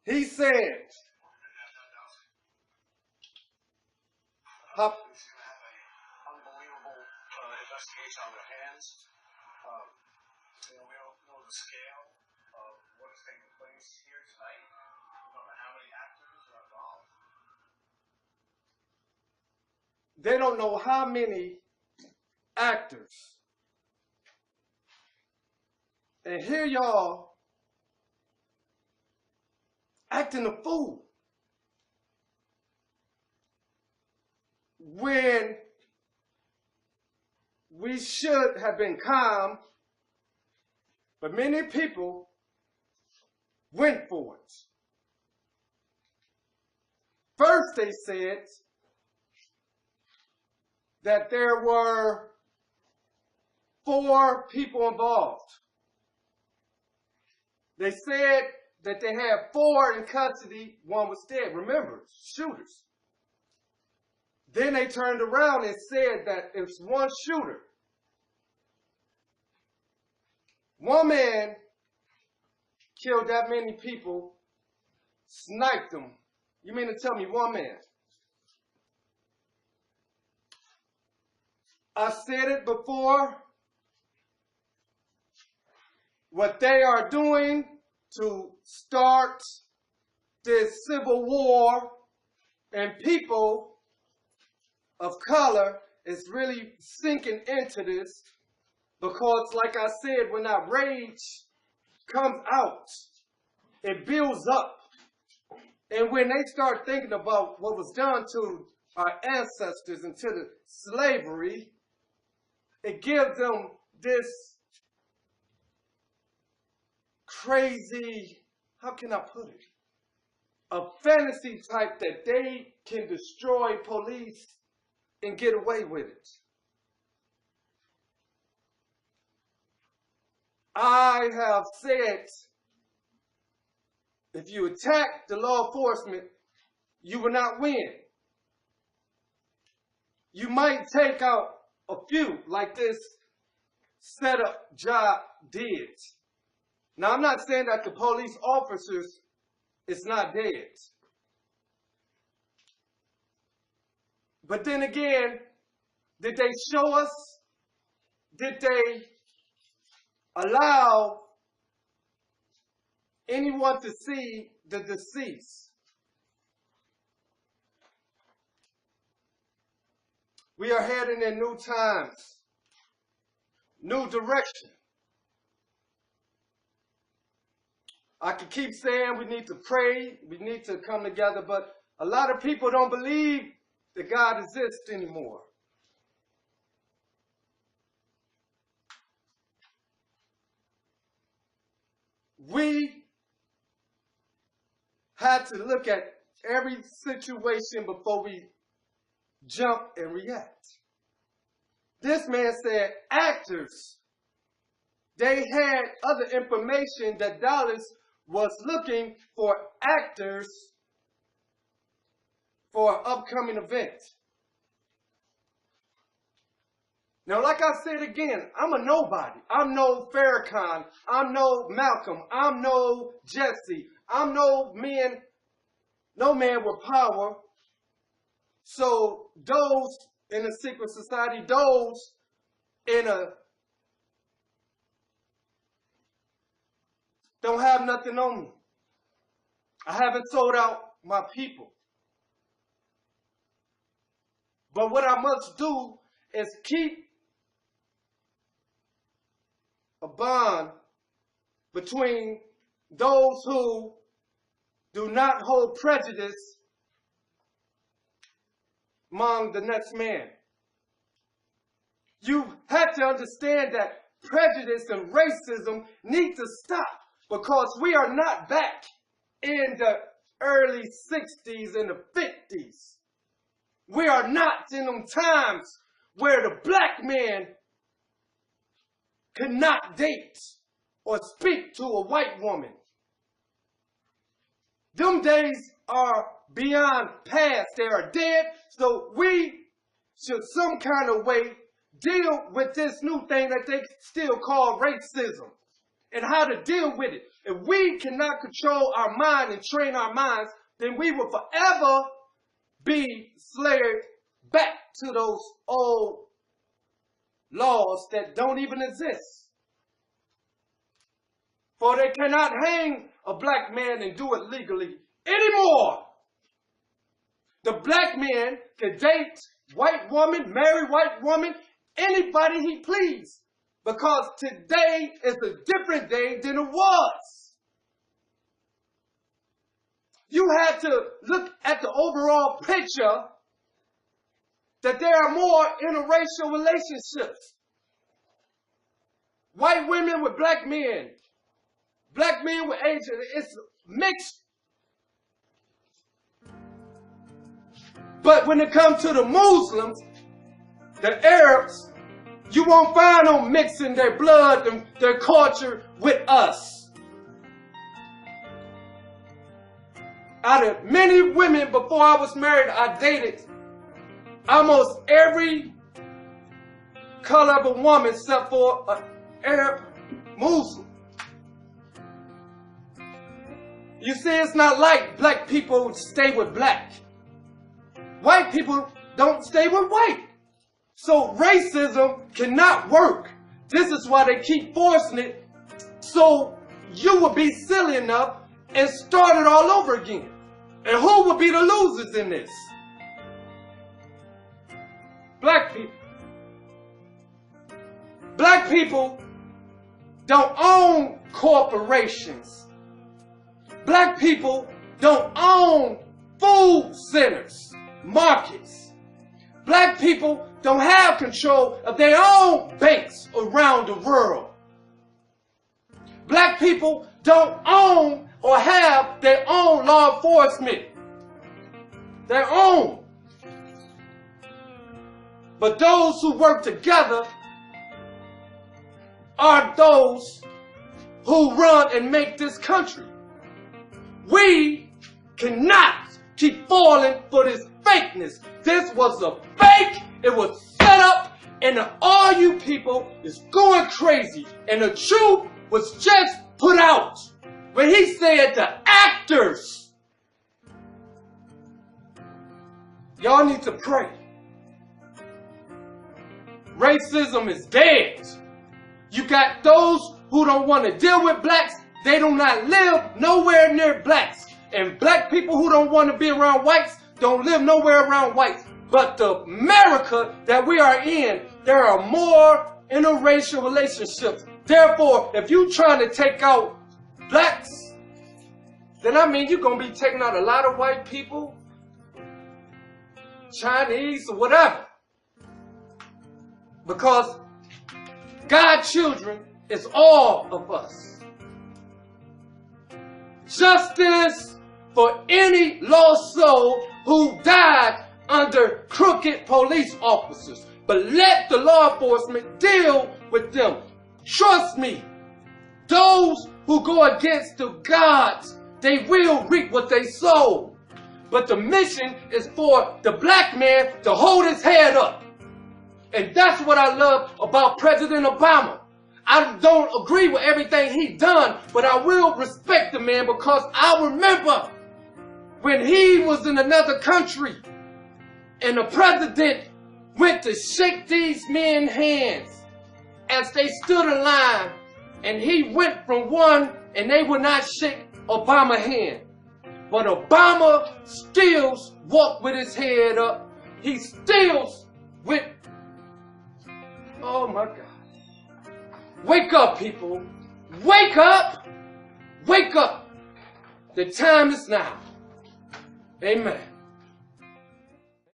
He said, Police have an unbelievable investigation on their hands. We don't know the scale of what is taking place here tonight. We don't know how many actors are involved. they don't know how many actors. And here y'all acting a fool. When we should have been calm, but many people went for it. First, they said that there were 4 people involved. They said that they had 4 in custody, 1 was dead. Remember, shooters. Then they turned around and said that it's 1 shooter. 1 man killed that many people, sniped them. You mean to tell me 1 man? I said it before. What they are doing to start this civil war, and people of color is really sinking into this, because like I said, when that rage comes out, it builds up. And when they start thinking about what was done to our ancestors and to the slavery, it gives them this crazy, how can I put it? A fantasy type that they can destroy police and get away with it. I have said, if you attack the law enforcement, you will not win. You might take out a few, like this setup job did. Now, I'm not saying that the police officers is not dead. But then again, did they show us? Did they allow anyone to see the deceased? We are heading in new times, new direction. I could keep saying we need to pray, we need to come together, but a lot of people don't believe that God exists anymore. We had to look at every situation before we jump and react. This man said actors, they had other information that Dallas was looking for actors for an upcoming event. Now, like I said again, I'm a nobody. I'm no Farrakhan. I'm no Malcolm. I'm no Jesse. I'm no man with power. So those in a secret society, those in a don't have nothing on me. I haven't sold out my people. But what I must do is keep a bond between those who do not hold prejudice among the next man. You have to understand that prejudice and racism need to stop, because we are not back in the early 60s and the 50s. We are not in them times where the black man could not date or speak to a white woman. Them days are beyond past. They are dead. So we should some kind of way deal with this new thing that they still call racism. and how to deal with it. If we cannot control our mind and train our minds, then we will forever be slaved back to those old laws that don't even exist. For they cannot hang a black man and do it legally anymore. The black man can date white woman, marry white woman, anybody he please. Because today is a different day than it was. You had to look at the overall picture that there are more interracial relationships. White women with black men with Asian, it's mixed. But when it comes to the Muslims, the Arabs, you won't find them mixing their blood and their culture with us. Out of many women before I was married, I dated almost every color of a woman except for an Arab Muslim. You see, it's not like black people stay with black. White people don't stay with white. So racism cannot work. This is why they keep forcing it, so you will be silly enough and start it all over again. And who will be the losers in this? Black people. Black people don't own corporations. Black people don't own food centers, markets. Black people don't have control of their own banks around the world. Black people don't own or have their own law enforcement. Their own. But those who work together are those who run and make this country. We cannot keep falling for this fakeness. This was a fake. It was set up, and all you people is going crazy. And the truth was just put out when he said the actors. Y'all need to pray. Racism is dead. You got those who don't want to deal with blacks. They do not live nowhere near blacks. And black people who don't want to be around whites don't live nowhere around whites. But the America that we are in, there are more interracial relationships. Therefore, if you're trying to take out blacks, then I mean you're going to be taking out a lot of white people, Chinese or whatever. Because God's children is all of us. Justice for any lost soul who died under crooked police officers. But let the law enforcement deal with them. Trust me, those who go against the gods, they will reap what they sow. But the mission is for the black man to hold his head up. And that's what I love about President Obama. I don't agree with everything he done, but I will respect the man because I remember when he was in another country and the president went to shake these men's hands as they stood in line, and he went from one and they would not shake Obama's hand. But Obama still walked with his head up. He still went. Oh my God. Wake up, people. Wake up. Wake up. The time is now. Amen.